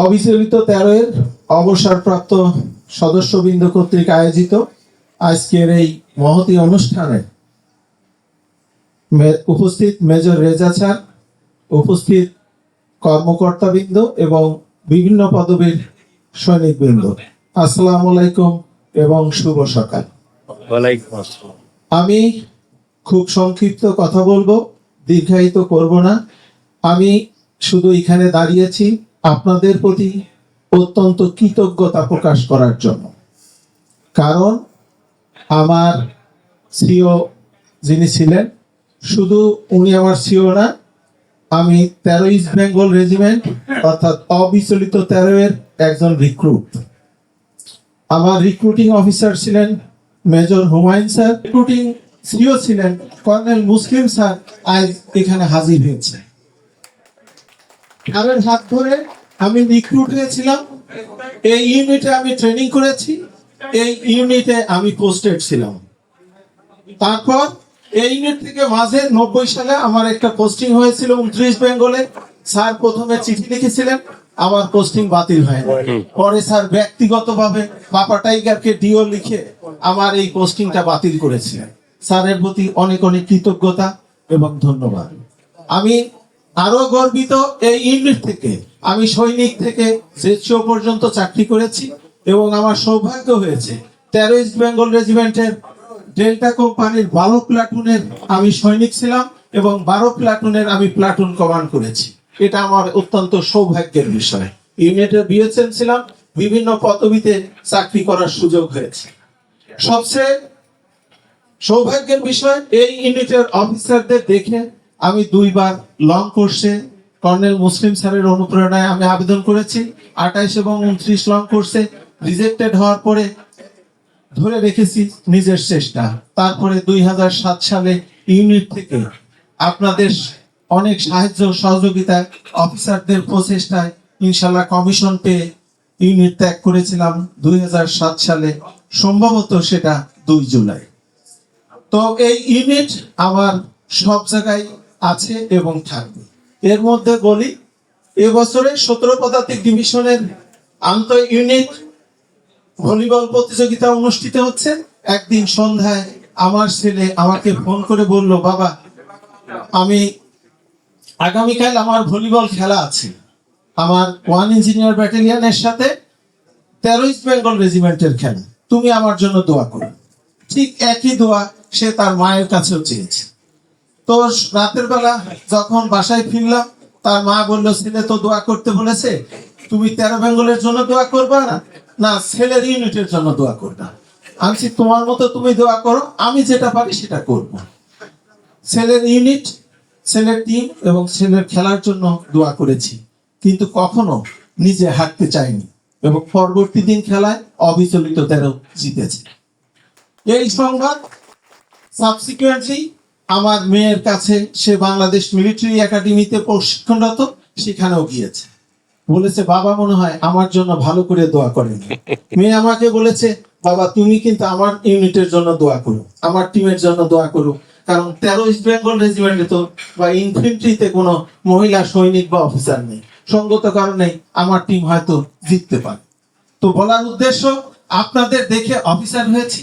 অবিচলিত 13 এর অবসরপ্রাপ্ত সদস্যবৃন্দ কর্তৃক আয়োজিত আজকের এই মহতী অনুষ্ঠানে উপস্থিত মেজর রেজা স্যার, উপস্থিত কর্মকর্তাবৃন্দ এবং বিভিন্ন পদবীর সৈনিকবৃন্দ, আসসালামু আলাইকুম এবং শুভ সকাল। আমি খুব সংক্ষিপ্ত কথা বলবো, দীর্ঘায়িত করব না। আমি শুধু এখানে দাঁড়িয়েছি আপনাদের প্রতি অত্যন্ত কৃতজ্ঞতা প্রকাশ করার জন্য। কারণ আমার সিও যিনি ছিলেন, শুধু উনি আমার সিও না, আমি 13 ইস্ট বেঙ্গল রেজিমেন্ট অর্থাৎ অবিচলিত 13 এর একজন রিক্রুট। আমার রিক্রুটিং অফিসার ছিলেন major Humayun sir, recruiting CO ছিলেন কর্নেল মুসলিম স্যার। আজ এখানে হাজির হয়েছে। তাদের হাত ধরে আমি রিক্রুট হয়েছিলাম, এই ইউনিটে আমি ট্রেনিং করেছি, এই ইউনিটে আমি পোস্টেড ছিলাম। তারপর এই ইউনিট থেকে মাঝে 90 সালে আমার একটা পোস্টিং হয়েছিল 29 বেঙ্গলে। স্যার প্রথমে চিঠি লিখেছিলেন, আমার পোস্টিং বাতিল হয় না। পরে স্যার ব্যক্তিগতভাবে বাপা টাইগারকে ডিও লিখে আমার এই পোস্টিংটা বাতিল করেছিলেন। স্যারের প্রতি অনেক অনেক কৃতজ্ঞতা এবং ধন্যবাদ। আমি আরো গর্বিত, এই ইউনিট থেকে আমি সৈনিক থেকে জেসিও পর্যন্ত চাকরি করেছি এবং আমার সৌভাগ্য হয়েছে 13 ইস্ট বেঙ্গল রেজিমেন্টের ডেল্টা কোম্পানির 12 প্লাটুনের আমি সৈনিক ছিলাম এবং 12 প্লাটুনের আমি প্লাটুন কমান্ড করেছি। এটা আমার অত্যন্ত সৌভাগ্যের বিষয়। ইউনিটের বিএসএন ছিলাম, বিভিন্ন পদবিতে চাকরি করার সুযোগ হয়েছে। সবচেয়ে সৌভাগ্যের বিষয়, এই ইউনিটের অফিসারদের দেখে আমি 2 বার লং কোর্সে কর্নেল মুসলিম স্যারের অনুপ্রেরণায় আমি আবেদন করেছি। 28 এবং 29 লং কোর্সে রিজেক্টেড হওয়ার পরে ধরে রেখেছি নিজের চেষ্টা। তারপরে 2007 সালে ইউনিট থেকে আপনাদের অনেক সাহায্য সহযোগিতা, অফিসারদের প্রচেষ্টায় ইনশাল্লাহ কমিশন পেয়ে ইউনিট ত্যাগ করেছিলাম 2007 সালে, সম্ভবত সেটা 2 জুলাই। তো এই ইউনিট আমার সব জায়গায় আছে এবং থাকবে। এর মধ্যে বলি, এবছরে 17 পদাতিক ডিভিশনের আন্তঃ ইউনিট ভলিবল প্রতিযোগিতা অনুষ্ঠিত হচ্ছে। একদিন সন্ধ্যায় আমার ছেলে আমাকে ফোন করে বলল, বাবা আমি আগামীকাল আমার ভলিবল খেলা আছে, আমার 1 ইঞ্জিনিয়ার ব্যাটালিয়নের সাথে 13 ইস্ট বেঙ্গল রেজিমেন্টের খেলা, তুমি আমার জন্য দোয়া করো। ঠিক একই দোয়া সে তার মায়ের কাছেও চেয়েছে। তো রাতের বেলা যখন বাসায় ফিরলাম, তার মা বলল, ছেলে তো দোয়া করতে বলেছে, তুমি 13 বেঙ্গলের জন্য দোয়া করবা না ছেলের ইউনিটের জন্য দোয়া করবা? আমি তোমার মতো তুমি দোয়া করো, আমি যেটা পারি সেটা করব। ছেলের ইউনিট, ছেলের টিম এবং ছেলের খেলার জন্য দোয়া করেছি, কিন্তু কখনো নিজে হাঁটতে চাইনি এবং পরবর্তী দিন খেলায় অবিচলিত 13 জিতেছে। এই সংবাদ সাবসিকুয়েন্টলি আমার মেয়ের কাছে, সে বাংলাদেশ মিলিটারি একাডেমিতে প্রশিক্ষণরত, সেখানেও গিয়েছে। বলেছে, বাবা মনে হয় আমার জন্য ভালো করে দোয়া করেন। মেয়ে আমাকে বলেছে, বাবা তুমি কিন্তু আমার ইউনিটের জন্য দোয়া করো, আমার টিমের জন্য দোয়া করো, কারণ 13 ইস্ট বেঙ্গল রেজিমেন্টে তো বা ইনফেন্ট্রিতে কোনো মহিলা সৈনিক বা অফিসার নেই, সঙ্গত কারণে আমার টিম হয়তো জিততে পারে। তো বলার উদ্দেশ্য, আপনাদের দেখে অফিসার হয়েছি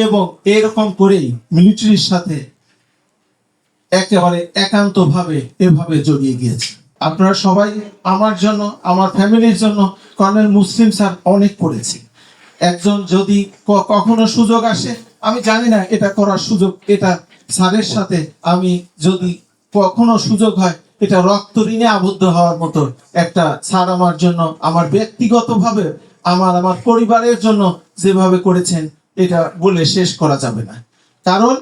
এবং এরকম করেই মিলিটারির সাথে একেবারে একান্ত ভাবে এভাবে জড়িয়ে গিয়েছে। আপনারা সবাই আমার জন্য, আমার ফ্যামিলির জন্য কর্নেল মুসলিম স্যার অনেক করেছে। একজন যদি কখনো সুযোগ আসে, আমি জানি না এটা করার সুযোগ, এটা স্যারের সাথে আমি যদি কখনো সুযোগ হয়, এটা রক্ত ঋণে আবদ্ধ হওয়ার মতো একটা স্যার আমার জন্য, আমার ব্যক্তিগতভাবে আমার পরিবারের জন্য যেভাবে করেছেন, এটা বলে শেষ করা যাবে না। কারণ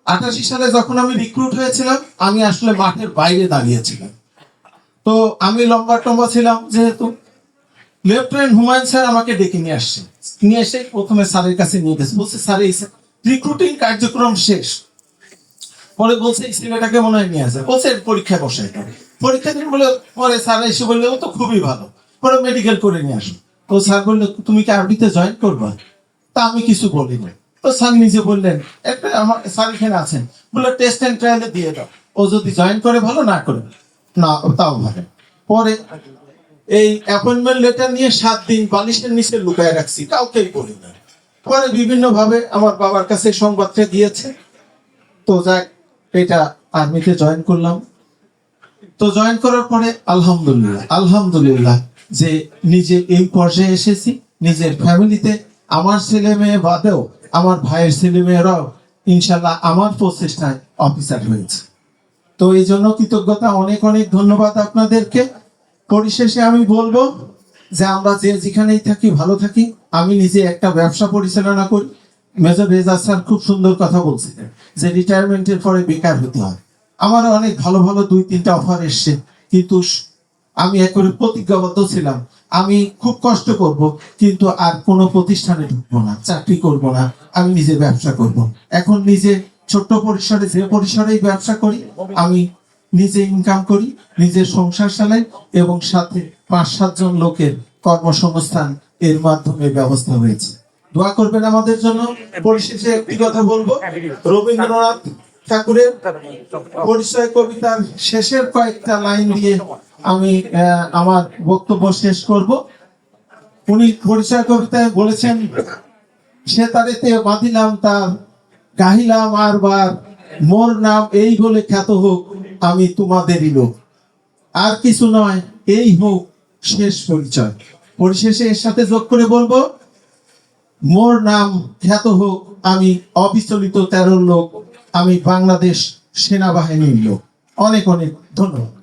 88 সালে যখন আমি রিক্রুট হয়েছিলাম, আমি আসলে মাঠের বাইরে দাঁড়িয়েছিলাম। তো আমি লম্বা টম্বা ছিলাম যেহেতু, লেফটেন্যান্ট হুমায়ুন স্যার আমাকে ডেকে নিয়ে আসছে, নিয়ে এসে প্রথমে স্যারের কাছে নিয়ে গেছে, বলছে স্যার এই রিক্রুটিং কার্যক্রম শেষ। পরে বলছে এই ছেলেটাকে মনে হয় নিয়ে আসে, বলছে পরীক্ষা বসে। পরীক্ষা দিন বলে, পরে স্যার এসে বললে ও তো খুবই ভালো, পরে মেডিকেল করে নিয়ে আসো। তো স্যার বললো, তুমি কি আরবিতে জয়েন করবা? তা আমি কিছু বলিনি। তো স্যার নিজে বললেন, একটা আমার স্যার এখানে আছেন, বললো টেস্ট এন্ড ট্রায়ালে দিয়ে দাও, ও যদি জয়েন করে ভালো, না করে না তাও ভালো। পরে এই অ্যাপয়েন্টমেন্ট লেটার নিয়ে 7 দিন বালিশের নিচে লুকায় রাখছি, কাউকেই বলি না। পরে বিভিন্ন ভাবে আমার বাবার কাছে সংবাদটা গিয়েছে। তো যাক, এটা আর্মিতে জয়েন করলাম। তো জয়েন করার পরে আলহামদুলিল্লাহ যে নিজে এই পর্যায়ে এসেছি। নিজের ফ্যামিলিতে আমার ছেলে মেয়ে বাদেও আমার ভাইয়ের ছেলে মেয়েরাও ইনশাল্লাহ আমার প্রচেষ্টায় অফিসার হয়েছে। তো এই জন্য কৃতজ্ঞতা, অনেক অনেক ধন্যবাদ আপনাদেরকে। পরিশেষে আমি বলবো যে আমরা যে যেখানেই থাকি ভালো থাকি। আমি নিজে একটা ব্যবসা পরিচালনা করি। মেজর রেজা স্যার খুব সুন্দর কথা বলছিলেন যে রিটায়ারমেন্টের পরে বেকার হতে হয়। আমার অনেক ভালো ভালো 2-3টা অফার এসছে, কিন্তু আমি একেবারে প্রতিজ্ঞাবদ্ধ ছিলাম আমি খুব কষ্ট করব, কিন্তু আর কোনো প্রতিষ্ঠানে ঢুকবো না, চাকরি করব না, আমি নিজে ব্যবসা করব। এখন নিজে ছোট্ট পরিসরে, যে পরিসরেই ব্যবসা করি, আমি নিজে ইনকাম করি, নিজের সংসার চালাই এবং সাথে 5-7 জন লোকের কর্মসংস্থান এর মাধ্যমে ব্যবস্থা হয়েছে। দোয়া করবেন আমাদের জন্য। পরিশেষে একটি কথা বলবো, রবীন্দ্রনাথ ঠাকুরের পরিচয় কবিতার শেষের কয়েকটা লাইন দিয়ে আমি আমার বক্তব্য শেষ করব। উনি পরিচয় কবিতায় বলেছেন, সে তারেতে বাঁধিলাম তার, গাহিলাম আর বার, মোর নাম এই বলে খ্যাত হোক, আমি তোমাদেরই লোক। আর কিছু নয়, এই হোক শেষ পরিচয়। পরিশেষে এর সাথে যোগ করে বলবো, মোর নাম খ্যাত হোক, আমি অবিচলিত 13 লোক, আমি বাংলাদেশ সেনাবাহিনীর লোক। অনেক অনেক ধন্যবাদ।